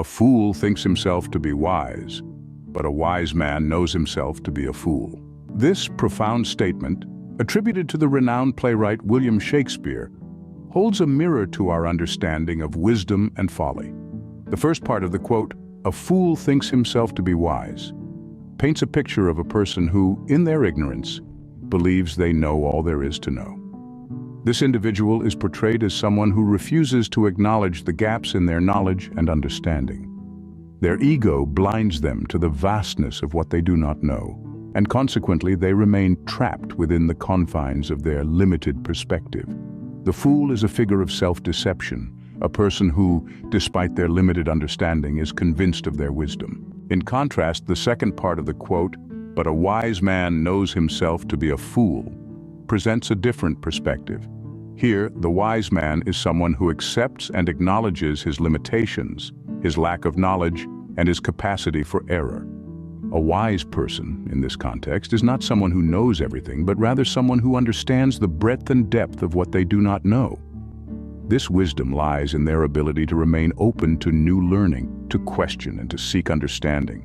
A fool thinks himself to be wise, but a wise man knows himself to be a fool. This profound statement, attributed to the renowned playwright William Shakespeare, holds a mirror to our understanding of wisdom and folly. The first part of the quote, "A fool thinks himself to be wise," paints a picture of a person who, in their ignorance, believes they know all there is to know. This individual is portrayed as someone who refuses to acknowledge the gaps in their knowledge and understanding. Their ego blinds them to the vastness of what they do not know, and consequently they remain trapped within the confines of their limited perspective. The fool is a figure of self-deception, a person who, despite their limited understanding, is convinced of their wisdom. In contrast, the second part of the quote, "But a wise man knows himself to be a fool," presents a different perspective. Here, the wise man is someone who accepts and acknowledges his limitations, his lack of knowledge, and his capacity for error. A wise person, in this context, is not someone who knows everything, but rather someone who understands the breadth and depth of what they do not know. This wisdom lies in their ability to remain open to new learning, to question and to seek understanding,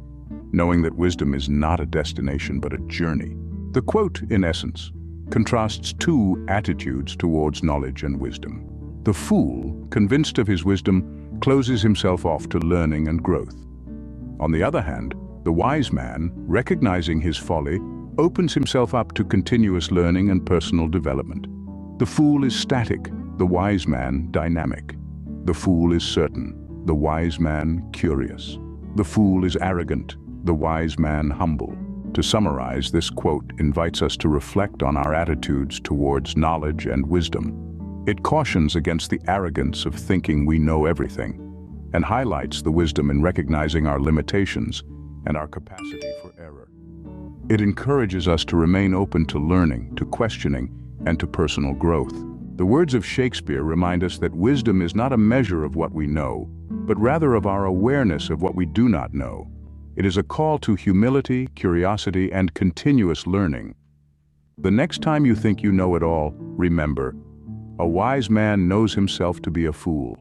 knowing that wisdom is not a destination but a journey. The quote, in essence, contrasts two attitudes towards knowledge and wisdom. The fool, convinced of his wisdom, closes himself off to learning and growth. On the other hand, the wise man, recognizing his folly, opens himself up to continuous learning and personal development. The fool is static, the wise man dynamic. The fool is certain, the wise man curious. The fool is arrogant, the wise man humble. To summarize, this quote invites us to reflect on our attitudes towards knowledge and wisdom. It cautions against the arrogance of thinking we know everything, and highlights the wisdom in recognizing our limitations and our capacity for error. It encourages us to remain open to learning, to questioning, and to personal growth. The words of Shakespeare remind us that wisdom is not a measure of what we know, but rather of our awareness of what we do not know. It is a call to humility, curiosity, and continuous learning. The next time you think you know it all, remember, a wise man knows himself to be a fool.